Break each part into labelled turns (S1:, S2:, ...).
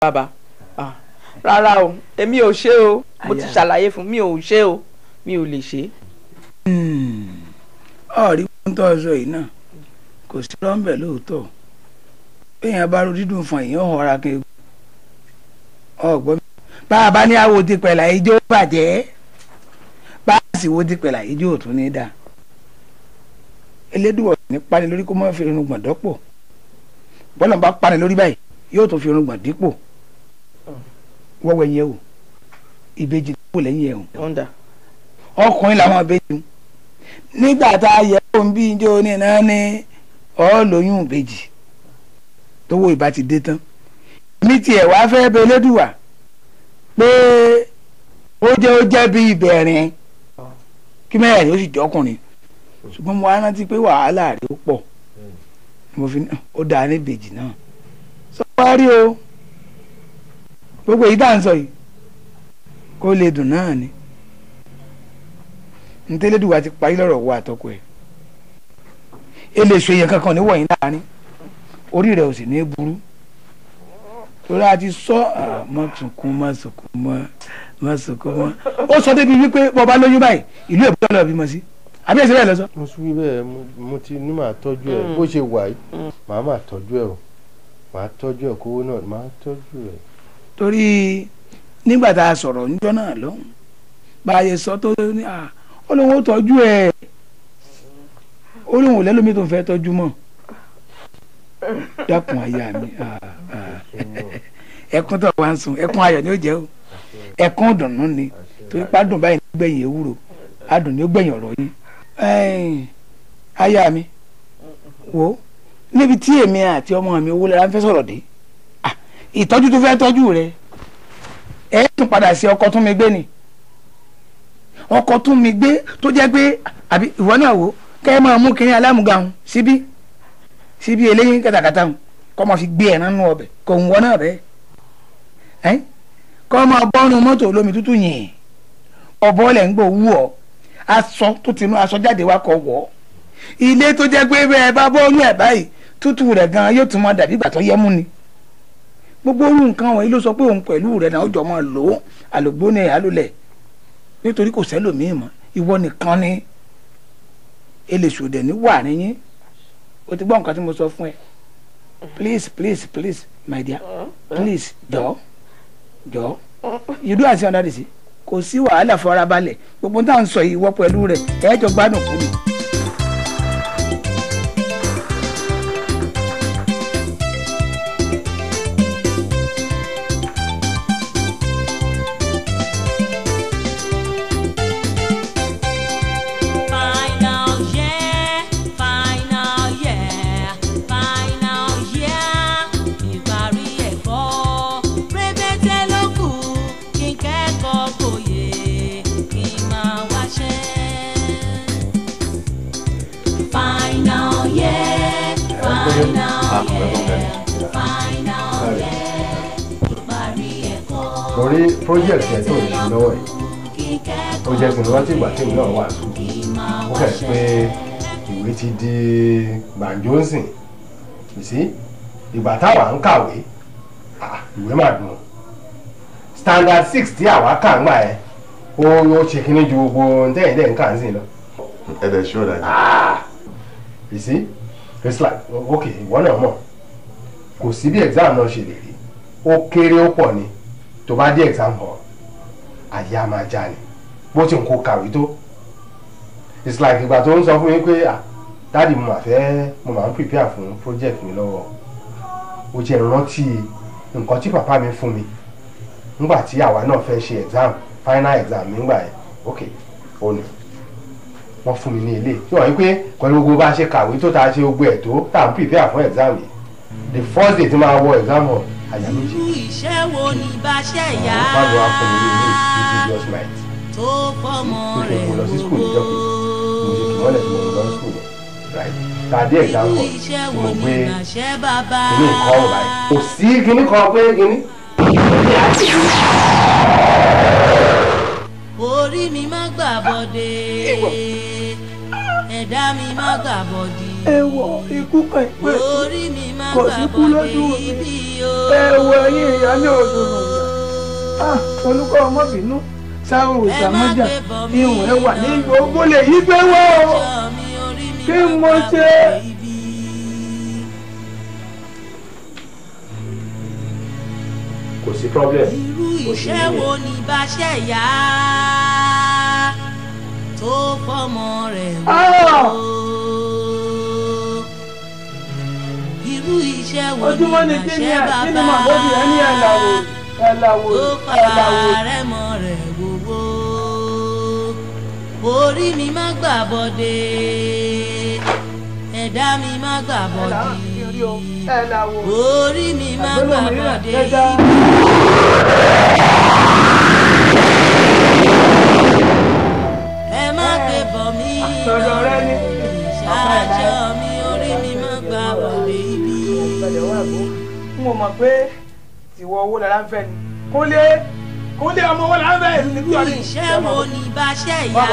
S1: bàbá rárá o èmi ò ṣe o mo ti ṣàlàyé fún mi ò ṣe o mi ò lè ṣe.
S2: ọ̀rí wọn tó sọ yìí náà kò sí rọ́ńbẹ̀ lóòótọ́ èèyàn bá ro dídùn fún èèyàn ọ̀ra kí ọgbọ́n bá a bá ní àwo ti pẹ̀lá ijó bàjẹ́ bá a sì wo ti pẹ̀lá ijó òtún ní dà elédùn ọ̀sìn ní pani lórí kó má fi irun gbọ̀n dọ́pọ̀ bọ́lá bá pani lórí báyìí yóò tún fi irun gbọ̀n dípò wọ́wọ́ ẹ̀yẹ o ìbejì dípò lẹ́yìn ẹ̀ o ọkùnrin làwọn ìbejì nígbà tá a yẹ ohun bí ijó ní náà ní ọlọ́yún ìbejì tówó ìbá ti dé tán ní tiẹ̀ wá fẹ́ bẹ lẹ́dùwà pé ó jẹ́ bí ìbẹ̀rin kí mẹ́rin ó sì jọkùnrin ṣùgbọ́n mo wá rántí pé wàhálà rẹ̀ ó pọ̀ mo fi ó dáa ní ìbejì náà sọ wá rí o gbogbo èyí tá à ń sọ yìí kó lè dùn náà ni ntẹ́lẹ́dùwà ti parí lọ́rọ̀ wọ àtọkọ ẹ̀ eléṣu èèyàn kankan ní wọ̀nyí láàrin orí rẹ̀ ò sì ní burú torí a ti sọ má sunkún má ó sọ débi wípé bọba lóyún báyìí ìlú èbúté lọ bímọ sí àbí ẹsẹ bẹ́ẹ̀ lọ sọ.
S3: mo sún bẹ́ẹ̀ mo ti ní màá tọ́jú ẹ̀ bó ṣe wà yìí màá máa tọ́jú ẹ̀ o màá tọ́jú ẹ̀ kówó náà màá tọ́jú ẹ̀.
S2: torí nígbà tá a sọ̀rọ̀ níjọ́ náà lọ́hùn bá a yẹ sọ tó ní ó lóun ó tọ́jú ẹ̀ ó lóun ò lẹ́lómi tó ń fẹ́ tọ́jú mọ́ dákun aya mi ẹkún tó wá ń sun ẹkún ayọ̀ ni ó jẹ́ o ẹkún dùnnú ni torí pádùn báyìí ní gbẹ̀yìn ewúro adùn ni ó gbẹ̀yìn ọ̀rọ̀ yín aya mi wo níbi tí èmi àti ọmọ mi owó lára ń fẹ́ sọ̀rọ̀ dé ìtọ́jú tó fẹ́ tọ́jú rẹ ẹ tún padà sí ọkọ tún mi gbé ni ọkọ tún mi gbé tó jẹ́ pé àbí ìwọ náà wò kẹ́ ẹ máa mú kiri alámùgáhùn síbí eléyìí kàtàkàtà kọ́ máa fi gbé ẹ̀ nánú ọbẹ̀ kò ń wọ náà bẹ́ẹ̀ kọ́ máa bọ́nu mọ́tò olómi tútù yìn ọ̀bọ lẹ̀ ń gbọ́ wú ọ aṣọ tó tinú aṣọ jáde wá kọ wọ́ ilé tó jẹ́ pé bẹ́ẹ̀ bá bọ́ọ̀nù ẹ̀ báyìí tútù rẹ̀ gan yóò tún máa dàbí ìgbà tó yẹ mú ni gbogbo orú nǹkan wọ̀nyí ló sọ pé òun pẹ̀lú rẹ̀ náà ó jọ máa lò ó àlògbóni àlòlẹ̀ nítorí kò sẹ́lòmíì mọ́ ìwọ nìkan ni eléṣòdẹ̀ ní wà níyìn o ti gbọ́ nǹkan tí mo sọ fún ẹ please my dear please jọ you do as you under the sea kò sí wàhálà fọra balẹ̀ gbogbo tá à ń sọ yìí wọ́ pẹ̀lú rẹ̀ ẹ̀ jọ gbádùn kú ni.
S3: orí project yẹn tó ń ṣe lọ́wọ́ yìí ó jẹ́ pé rántí ìgbà tí èmi náà wà sùkú ó kẹ́ pé ìwé ti di gbàǹjónsìn sí ìgbà táwa ń kàwé ìwé máa dùn standard 6 tí àwa kà ń gbà ẹ ó ṣe kíní ju gbogbo ntẹ́yìn dẹ́ ń kà ń sìn lọ.
S4: ẹ dẹ̀ ṣó dájú.
S3: you see it's like okay ìwọ náà mọ̀ kò sí bí exam náà ṣe lè rí ó kéré ó pọ̀ ni tó bá dé exam hall àyè á máa já ni bó ti ń kó kàwé tó it's like ìgbà tó ń sọ fún mi pé dáàdi mo máa ń prepare fún project mi lọ́wọ́ ó jẹ́ rántí nǹkan tí pàpá mi fún mi nígbà tí àwa náà fẹ́ ṣe exam final exam mi nígbà yẹn ok ó ní wọ́n fún mi ní ilé tí wọ́n yí pé pẹ̀lú gbogbo bá ṣe kàwé tó ta ṣe gbogbo ẹ̀ tó tá à ń prepare fún exam yìí the first day tí máa wọ exam hall àyà méjì.
S5: iṣẹ́ wo ni bá ṣe yá tó fọmọ rẹ̀ wò.
S3: mo lọ sí school níjọ́ kejì mo ṣe kí wọ́n lẹ̀ tí mo lọ sí school right tàdé exam hall tí mo gbé kíní nǹkan ọ̀rọ̀ báyìí kò sí kíní kan pé kíní.
S5: orí mi má gbà bọ́dé ẹ̀dá mi má gbà bọ́dé.
S2: ẹ̀wọ̀ ikú kan ìpè.
S5: orí mi má
S2: kò sí kú lójú mi ẹ̀wọ̀ ẹ̀yìn ìyá ní òdòdó olùkọ́ ọmọbìnú sáwọn òṣàmọ́jà ihun ẹ wà ní gbogbo lè yí pé wọ́ kí mo ṣe.
S3: kò sí problem.
S5: irú iṣẹ́ wo ni bá ṣe yá tó fọmọ rẹ̀ wò. irú iṣẹ́ wo ni bá ṣe bàbá tó fara rẹ̀ mọ́ rẹ̀ wò. orí mi má gbà bọ́dé ẹ̀dá mi má gbà bọ́dé orí mi má gbà bọ́dé. ẹ má gbé bọ̀ mí ìṣáájọ́ mi orí mi má gbà bọ́dé ibi.
S2: n ò mọ̀ pé ìwọ owó lára ń fẹ́ ni kúnlé ọmọ owó lára ń fẹ́ ni.
S5: irú iṣẹ́ wo ni bá ṣe yá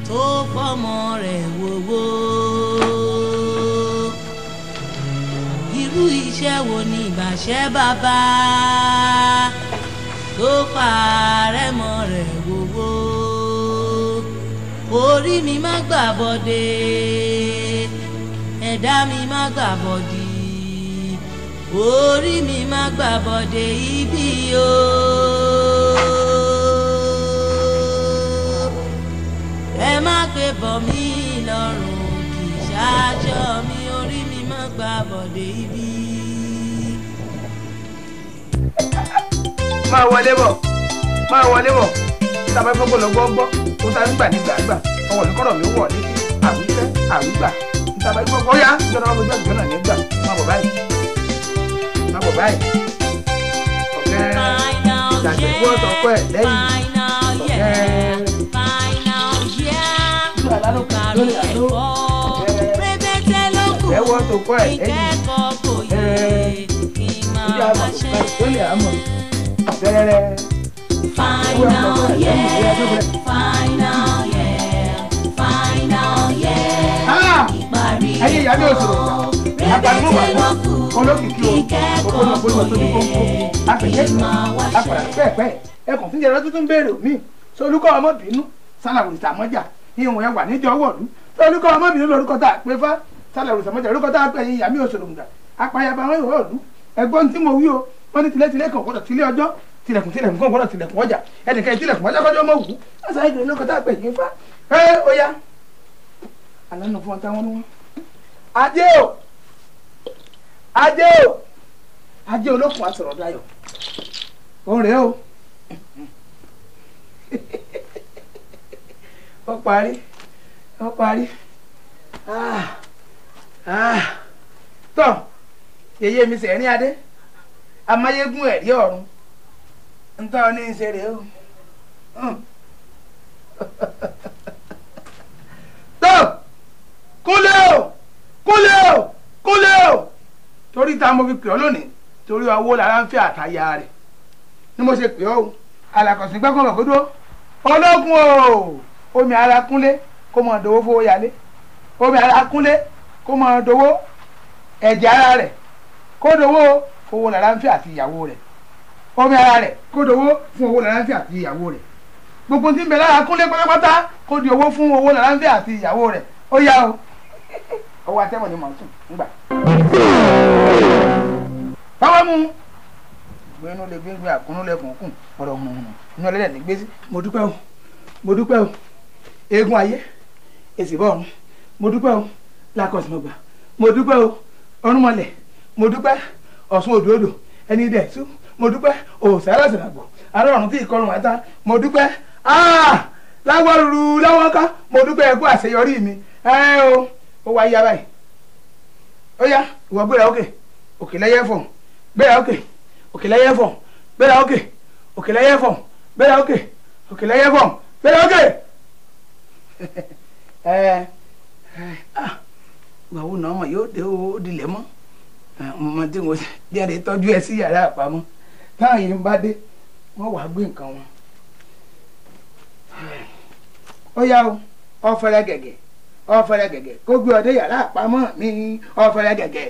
S5: tó fọmọ rẹ̀ wòwò. irú iṣẹ́ wo ni bá ṣe bàbá tó fàárẹ̀ mọ́ rẹ̀ wòwò. orí mi má gbà bọ́dé ẹ̀dá mi má gbà bọ́dé orí mi má gbà bọ́dé ibi o. ẹ má gbé bọ̀ mí lọ́rùn kì í ṣáájọ́ mi orí mi má gbà bọ́dé ibi.
S2: máa wọlé bọ̀ tàbí gbogbo lọ gbọ́ tó ta nígbà nígbà ọwọ́ ní kọ́rọ̀ mi wọ̀ ní àwífẹ́ àwígbà tàbí gbogbo yá ìjọba ọmọ ìjọba ìjọba nígbà má bọ̀ báyìí ọ̀gẹ́ ìdàgbẹ́gbọ́ ọ̀tọ̀kọ́ ẹ̀ lẹ́yìn ẹ̀wọ́ tó kọ́ ẹ̀ lẹ́yìn ìjà àmọ̀ tó lè àmọ̀ fẹ́rẹ́rẹ́.
S5: Final year.
S2: Ayé ìyá mi ò sọ̀rọ̀ ìgbà. Àgbàdo wà ní olókìkí o, òpónà òpónà tó ní kónkó. Àpèjẹ́ àpàrà pẹ́ẹ́pẹ́. Ẹkùn tí ìjẹ̀rọ tuntun béèrè mí. Solúkọ́ ọmọbìnú sálàwò ìsàmọ́jà. Ìhùn ẹ̀ wà níjọ́ wọ̀lú. Solúkọ́ ọmọbìnú lórúkọ tá a pè fá. Sálàwò ìsàmọ́jà lórúkọ tá a pè yín ìyá mi ò sọ̀rọ̀ ìgbà. Apayaba wọn yóò lù. Ẹ̀gbọ́n tí mo wí o, wọ́n ní tilẹ̀tilẹ̀ kan gbọ́dọ̀ tilẹ̀ ọjọ́. Tilẹ̀kùn kan gbọ́dọ̀ tilẹ̀kùn ọjà. Ẹnìkan tilẹ̀kùn ọjà kọjọ́ mọ̀ wù. Àṣà ìgbìmọ̀ lórúkọ tá a pè yín fá. Ó yá. Àlànà fún ọ̀tá wọn ni wọ́n. Ajé olókùn àsọ̀rọ̀ dayọ̀ òun rèé o ó parí tọ́ yèyé mi sẹ̀rín adé amáyégún ẹ̀rí ọ̀run ntọ́ ní í ṣe rèé o tọ́ kúnlé o torí ta mo fi pè ọ́ lónìí torí owó lára ń fẹ́ àtàyà rẹ̀ ni mo ṣe pè ọ́ o alàkọ̀sìn gbẹ́kàn lọ kódó ológun o omi ara kúnlé kó mọ̀ dòwó fowó yálé omi ara kúnlé kó mọ̀ dòwó ẹ̀jẹ̀ ara rẹ̀ kó dòwó fowó lára ń fẹ́ àti ìyàwó rẹ̀ omi ara rẹ̀ kó dòwó fún owó lára ń fẹ́ àti ìyàwó rẹ̀ gbogbo tí ń bẹ lára kúnlé pátápátá kó di owó fún owó lára ń fẹ́ àti ìyàwó rẹ̀ ó yá o ọwọ́ atẹ́wọ̀n ni mò ń sùn ńgbà. báwo mú gbẹ́nu lè gbé àkúnú lẹ́kùn kùn ọ̀rọ̀ hùn inú ẹlẹ́dẹ̀ ní gbèsè. mo dúpẹ́ o eégún ayé èsì bọ́ọ̀rùn mo dúpẹ́ o lákọ̀sìmọ̀gbà mo dúpẹ́ o ọ̀rúnmọlẹ̀ mo dúpẹ́ ọ̀ṣun òdòdó ẹni dẹ̀ tú mo dúpẹ́ òsàràsàràgbọ̀ arọ́run tí ìkọrùn àtà mo dúpẹ́ láwọ̀ rúru láwọ̀ ká mo dúpẹ́ ẹkú àṣeyọrí mi ó wá yá báyìí ó yá ìwọ gbéra òkè lẹ́yẹ fọ̀ gbéra òkè lẹ́yẹ fọ̀ gbéra òkè lẹ́yẹ fọ̀ gbéra òkè lẹ́yẹ fọ̀ gbéra òkè. gbàwó náà mọ̀ yóò dé ó dilẹ̀ mọ́ ọmọ tí mo jáde tọ́jú ẹ sí yàrá àpamọ́ táwọn yìí ń bá dé wọ́n wàá gbé nǹkan wọn. ó yá o ọ fẹ́rẹ́ gẹ̀gẹ̀ ọ̀fẹ́rẹ́ gẹ̀gẹ̀ kó gbé ọdẹ yàrá àpamọ́ mi ọ̀fẹ́rẹ́ gẹ̀gẹ̀.